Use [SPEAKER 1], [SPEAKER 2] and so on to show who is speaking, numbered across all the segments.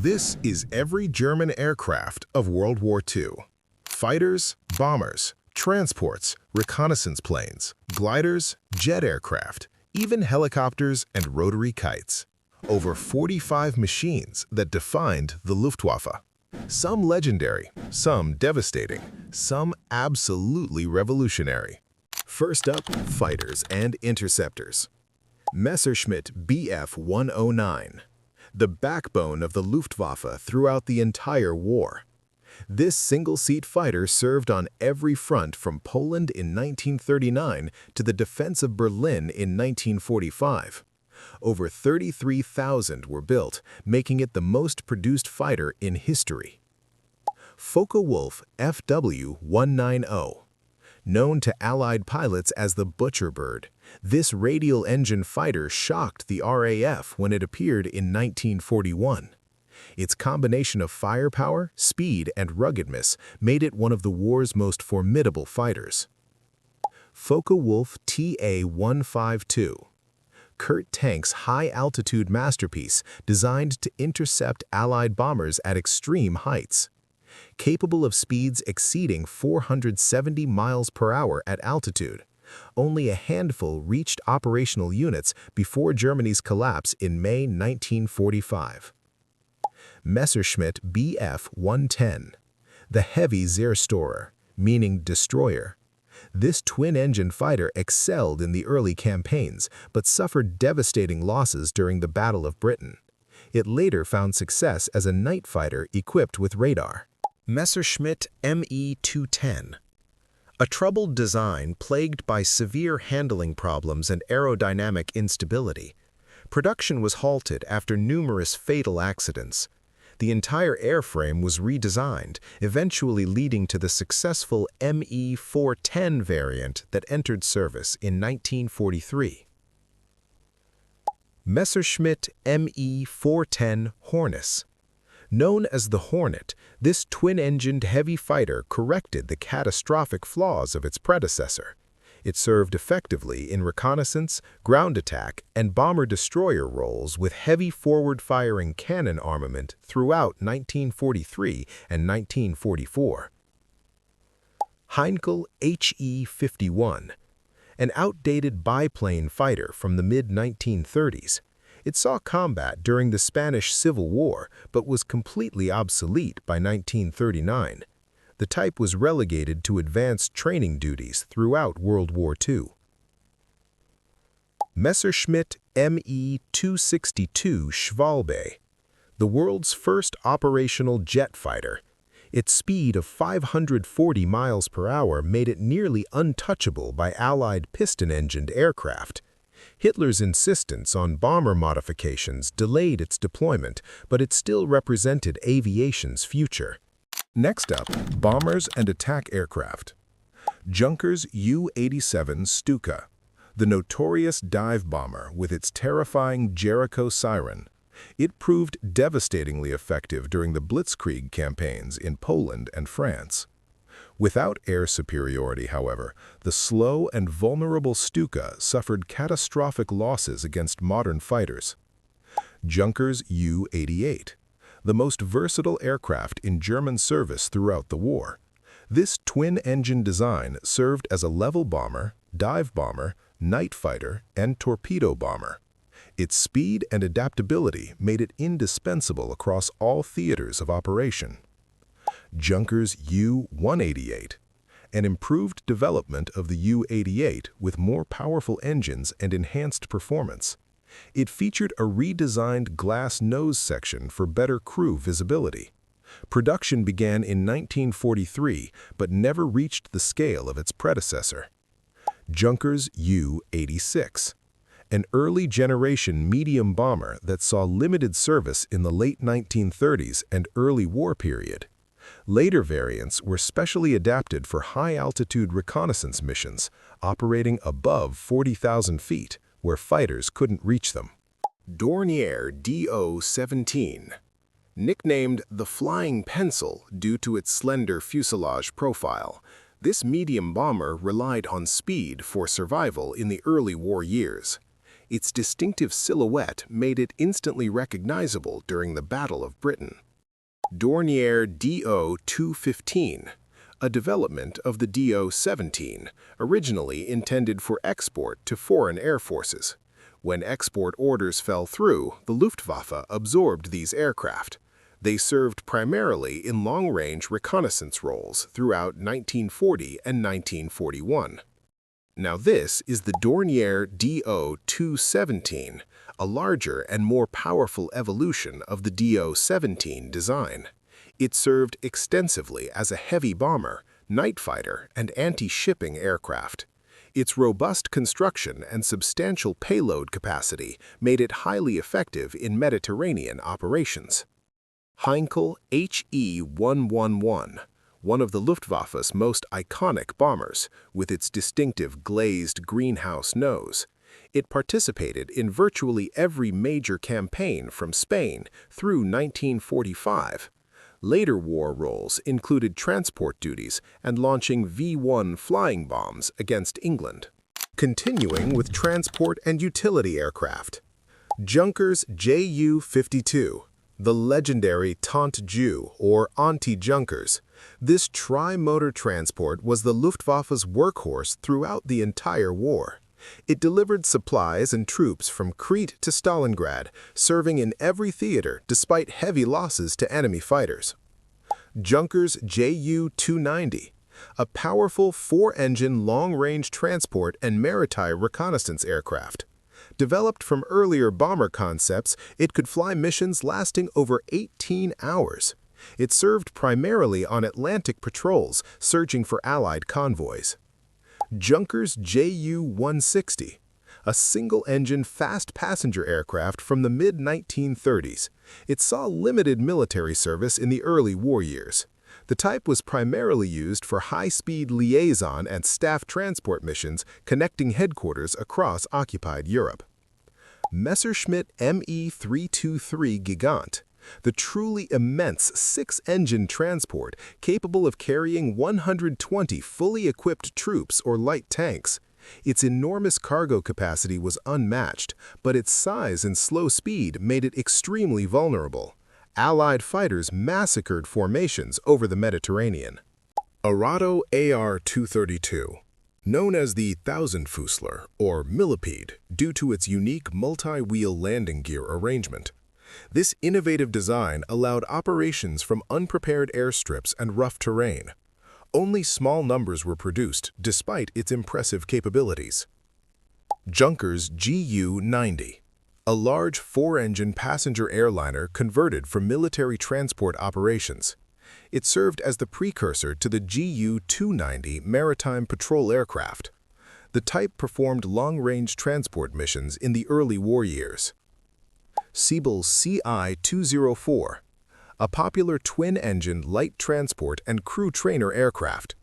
[SPEAKER 1] This is every German aircraft of World War II. Fighters, bombers, transports, reconnaissance planes, gliders, jet aircraft, even helicopters and rotary kites. Over 45 machines that defined the Luftwaffe. Some legendary, some devastating, some absolutely revolutionary. First up, fighters and interceptors. Messerschmitt Bf 109. The backbone of the Luftwaffe throughout the entire war. This single-seat fighter served on every front from Poland in 1939 to the defense of Berlin in 1945. Over 33,000 were built, making it the most produced fighter in history. Focke-Wulf FW 190. Known to Allied pilots as the Butcher Bird, this radial engine fighter shocked the RAF when it appeared in 1941. Its combination of firepower, speed, and ruggedness made it one of the war's most formidable fighters. Focke-Wulf TA-152. Kurt Tank's high-altitude masterpiece designed to intercept Allied bombers at extreme heights. Capable of speeds exceeding 470 miles per hour at altitude, only a handful reached operational units before Germany's collapse in May 1945. Messerschmitt Bf 110. The heavy Zerstörer, meaning destroyer. This twin-engine fighter excelled in the early campaigns, but suffered devastating losses during the Battle of Britain. It later found success as a night fighter equipped with radar. Messerschmitt Me 210. A troubled design plagued by severe handling problems and aerodynamic instability. Production was halted after numerous fatal accidents. The entire airframe was redesigned, eventually leading to the successful Me 410 variant that entered service in 1943. Messerschmitt Me 410 Hornisse. Known as the Hornet, this twin-engined heavy fighter corrected the catastrophic flaws of its predecessor. It served effectively in reconnaissance, ground attack, and bomber-destroyer roles with heavy forward-firing cannon armament throughout 1943 and 1944. Heinkel He-51. An outdated biplane fighter from the mid-1930s. It saw combat during the Spanish Civil War, but was completely obsolete by 1939. The type was relegated to advanced training duties throughout World War II. Messerschmitt Me 262 Schwalbe. The world's first operational jet fighter. Its speed of 540 miles per hour made it nearly untouchable by Allied piston-engined aircraft. Hitler's insistence on bomber modifications delayed its deployment, but it still represented aviation's future. Next up, bombers and attack aircraft. Junkers Ju-87 Stuka, the notorious dive bomber with its terrifying Jericho siren. It proved devastatingly effective during the Blitzkrieg campaigns in Poland and France. Without air superiority, however, the slow and vulnerable Stuka suffered catastrophic losses against modern fighters. Junkers Ju-88, the most versatile aircraft in German service throughout the war. This twin-engine design served as a level bomber, dive bomber, night fighter, and torpedo bomber. Its speed and adaptability made it indispensable across all theaters of operation. Junkers Ju-188, an improved development of the Ju-88 with more powerful engines and enhanced performance. It featured a redesigned glass nose section for better crew visibility. Production began in 1943, but never reached the scale of its predecessor. Junkers Ju-86, an early-generation medium bomber that saw limited service in the late 1930s and early war period. Later variants were specially adapted for high-altitude reconnaissance missions, operating above 40,000 feet, where fighters couldn't reach them. Dornier Do-17. Nicknamed the Flying Pencil due to its slender fuselage profile, this medium bomber relied on speed for survival in the early war years. Its distinctive silhouette made it instantly recognizable during the Battle of Britain. Dornier DO-215, a development of the DO-17, originally intended for export to foreign air forces. When export orders fell through, the Luftwaffe absorbed these aircraft. They served primarily in long-range reconnaissance roles throughout 1940 and 1941. Now this is the Dornier DO-217, a larger and more powerful evolution of the DO-17 design. It served extensively as a heavy bomber, night fighter, and anti-shipping aircraft. Its robust construction and substantial payload capacity made it highly effective in Mediterranean operations. Heinkel HE-111, one of the Luftwaffe's most iconic bombers, with its distinctive glazed greenhouse nose. It participated in virtually every major campaign from Spain through 1945. Later war roles included transport duties and launching V-1 flying bombs against England. Continuing with transport and utility aircraft. Junkers Ju-52, the legendary Tante Ju or Anti-Junkers. This tri-motor transport was the Luftwaffe's workhorse throughout the entire war. It delivered supplies and troops from Crete to Stalingrad, serving in every theater despite heavy losses to enemy fighters. Junkers Ju-290, a powerful four-engine long-range transport and maritime reconnaissance aircraft. Developed from earlier bomber concepts, it could fly missions lasting over 18 hours. It served primarily on Atlantic patrols, searching for Allied convoys. Junkers Ju-160, a single-engine fast passenger aircraft from the mid-1930s. It saw limited military service in the early war years. The type was primarily used for high-speed liaison and staff transport missions connecting headquarters across occupied Europe. Messerschmitt Me-323 Gigant, the truly immense six-engine transport capable of carrying 120 fully equipped troops or light tanks. Its enormous cargo capacity was unmatched, but its size and slow speed made it extremely vulnerable. Allied fighters massacred formations over the Mediterranean. Arado AR-232, known as the Tausendfüßler or millipede due to its unique multi-wheel landing gear arrangement. This innovative design allowed operations from unprepared airstrips and rough terrain. Only small numbers were produced despite its impressive capabilities. Junkers Ju-90, a large four-engine passenger airliner converted for military transport operations. It served as the precursor to the Ju-290 maritime patrol aircraft. The type performed long-range transport missions in the early war years. Siebel CI-204, a popular twin-engine light transport and crew trainer aircraft.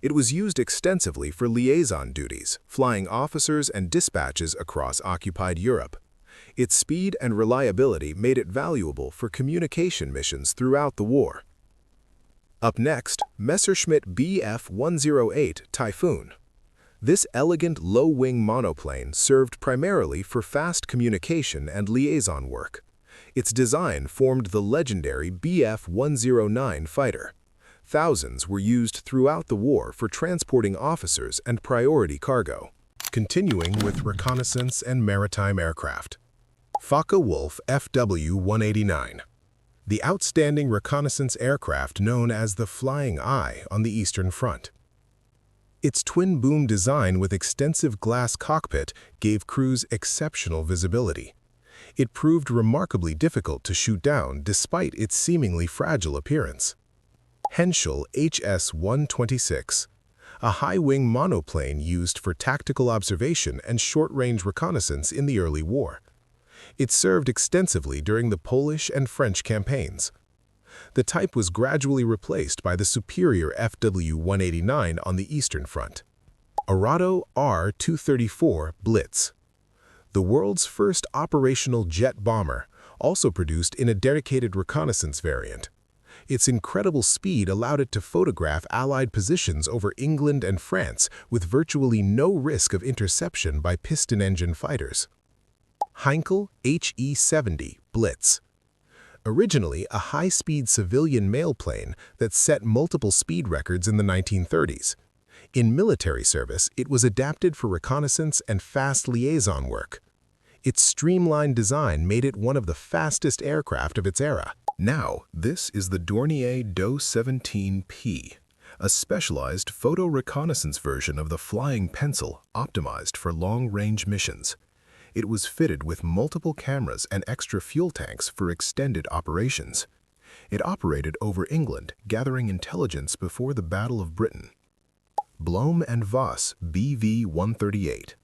[SPEAKER 1] It was used extensively for liaison duties, flying officers and dispatches across occupied Europe. Its speed and reliability made it valuable for communication missions throughout the war. Up next, Messerschmitt Bf-108 Taifun. This elegant low-wing monoplane served primarily for fast communication and liaison work. Its design formed the legendary Bf-109 fighter. Thousands were used throughout the war for transporting officers and priority cargo. Continuing with reconnaissance and maritime aircraft. Focke-Wulf FW-189, the outstanding reconnaissance aircraft known as the Flying Eye on the Eastern Front. Its twin-boom design with extensive glass cockpit gave crews exceptional visibility. It proved remarkably difficult to shoot down despite its seemingly fragile appearance. Henschel HS-126, a high-wing monoplane used for tactical observation and short-range reconnaissance in the early war. It served extensively during the Polish and French campaigns. The type was gradually replaced by the superior FW-189 on the Eastern Front. Arado R-234 Blitz, the world's first operational jet bomber, also produced in a dedicated reconnaissance variant. Its incredible speed allowed it to photograph Allied positions over England and France with virtually no risk of interception by piston-engine fighters. Heinkel HE-70 Blitz. Originally a high-speed civilian mail plane that set multiple speed records in the 1930s. In military service, it was adapted for reconnaissance and fast liaison work. Its streamlined design made it one of the fastest aircraft of its era. Now, this is the Dornier Do-17P, a specialized photo reconnaissance version of the flying pencil optimized for long-range missions. It was fitted with multiple cameras and extra fuel tanks for extended operations. It operated over England, gathering intelligence before the Battle of Britain. Blohm and Voss BV-138.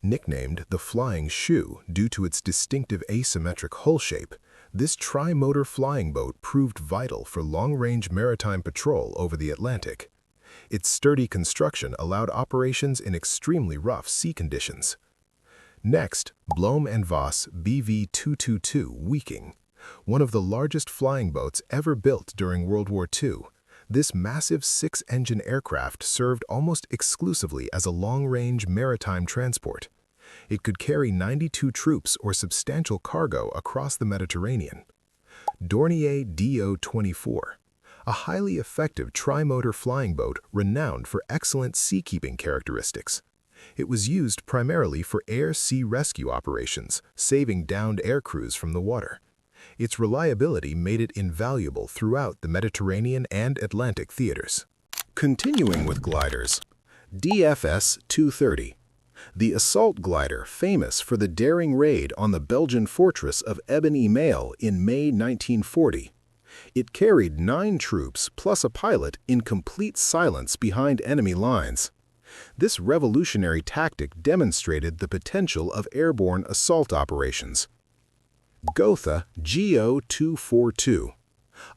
[SPEAKER 1] Nicknamed the Flying Shoe due to its distinctive asymmetric hull shape, this tri-motor flying boat proved vital for long-range maritime patrol over the Atlantic. Its sturdy construction allowed operations in extremely rough sea conditions. Next, Blohm and Voss BV-222 Wiking, one of the largest flying boats ever built during World War II. This massive six-engine aircraft served almost exclusively as a long-range maritime transport. It could carry 92 troops or substantial cargo across the Mediterranean. Dornier Do-24, a highly effective tri-motor flying boat renowned for excellent seakeeping characteristics. It was used primarily for air-sea rescue operations, saving downed air crews from the water. Its reliability made it invaluable throughout the Mediterranean and Atlantic theaters. Continuing with gliders, DFS-230, the assault glider famous for the daring raid on the Belgian fortress of Eben-Emael in May 1940. It carried 9 troops plus a pilot in complete silence behind enemy lines. This revolutionary tactic demonstrated the potential of airborne assault operations. Gotha GO-242,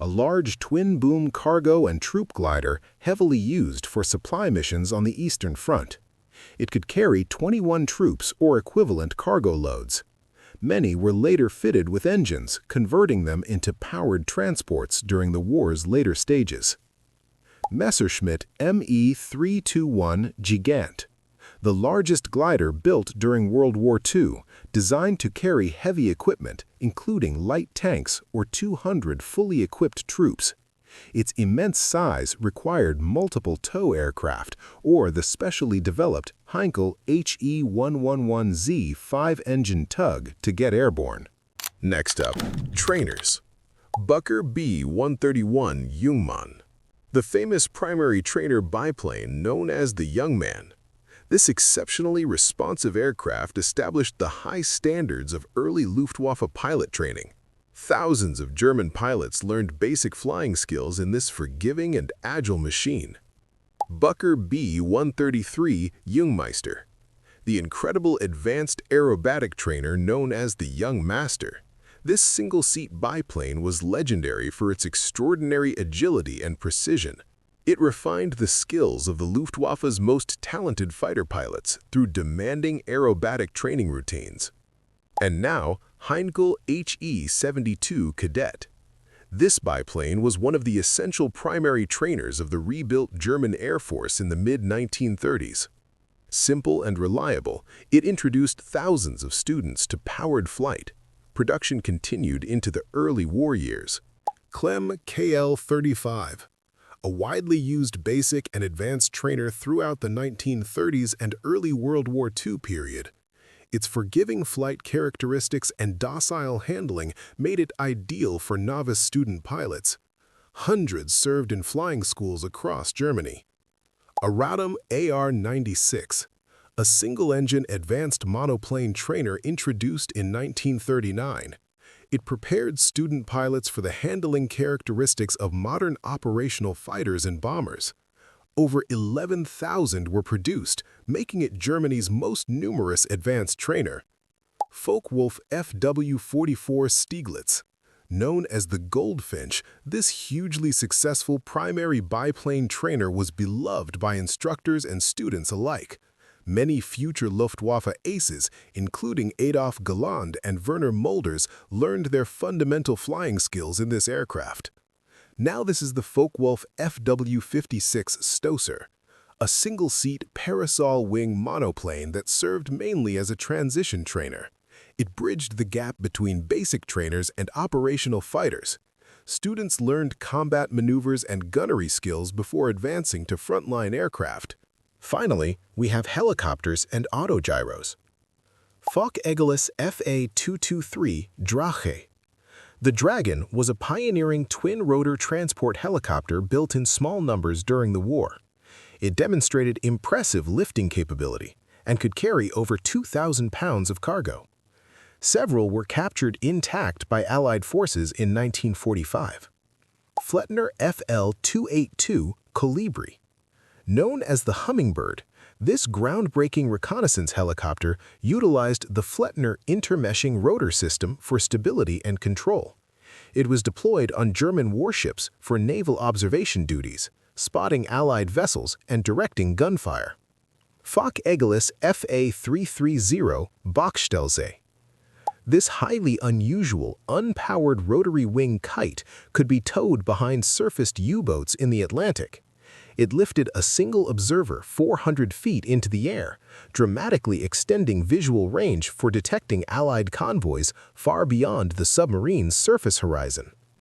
[SPEAKER 1] a large twin-boom cargo and troop glider heavily used for supply missions on the Eastern Front. It could carry 21 troops or equivalent cargo loads. Many were later fitted with engines, converting them into powered transports during the war's later stages. Messerschmitt Me-321 Gigant, the largest glider built during World War II, designed to carry heavy equipment, including light tanks or 200 fully equipped troops. Its immense size required multiple tow aircraft or the specially developed Heinkel HE-111Z 5-engine tug to get airborne. Next up, trainers. Bücker B-131 Jungmann, the famous primary trainer biplane known as the Jungmann. This exceptionally responsive aircraft established the high standards of early Luftwaffe pilot training. Thousands of German pilots learned basic flying skills in this forgiving and agile machine. Bücker B-133 Jungmeister, the incredible advanced aerobatic trainer known as the Jungmeister. This single-seat biplane was legendary for its extraordinary agility and precision. It refined the skills of the Luftwaffe's most talented fighter pilots through demanding aerobatic training routines. And now, Heinkel HE-72 Kadett. This biplane was one of the essential primary trainers of the rebuilt German Air Force in the mid-1930s. Simple and reliable, it introduced thousands of students to powered flight. Production continued into the early war years. Klemm KL-35, a widely used basic and advanced trainer throughout the 1930s and early World War II period. Its forgiving flight characteristics and docile handling made it ideal for novice student pilots. Hundreds served in flying schools across Germany. Arado AR-96, a single-engine advanced monoplane trainer introduced in 1939. It prepared student pilots for the handling characteristics of modern operational fighters and bombers. Over 11,000 were produced, making it Germany's most numerous advanced trainer. Focke-Wulf FW-44 Stieglitz. Known as the Goldfinch, this hugely successful primary biplane trainer was beloved by instructors and students alike. Many future Luftwaffe aces, including Adolf Galland and Werner Mulders, learned their fundamental flying skills in this aircraft. Now this is the Focke-Wulf FW-56 Stösser, a single-seat parasol-wing monoplane that served mainly as a transition trainer. It bridged the gap between basic trainers and operational fighters. Students learned combat maneuvers and gunnery skills before advancing to frontline aircraft. Finally, we have helicopters and autogyros. Focke-Achgelis FA-223 Drache. The Dragon was a pioneering twin-rotor transport helicopter built in small numbers during the war. It demonstrated impressive lifting capability and could carry over 2,000 pounds of cargo. Several were captured intact by Allied forces in 1945. Flettner FL-282 Colibri. Known as the Hummingbird, this groundbreaking reconnaissance helicopter utilized the Flettner intermeshing rotor system for stability and control. It was deployed on German warships for naval observation duties, spotting Allied vessels and directing gunfire. Focke-Achgelis FA-330 Bachstelze. This highly unusual, unpowered rotary wing kite could be towed behind surfaced U-boats in the Atlantic. It lifted a single observer 400 feet into the air, dramatically extending visual range for detecting Allied convoys far beyond the submarine's surface horizon.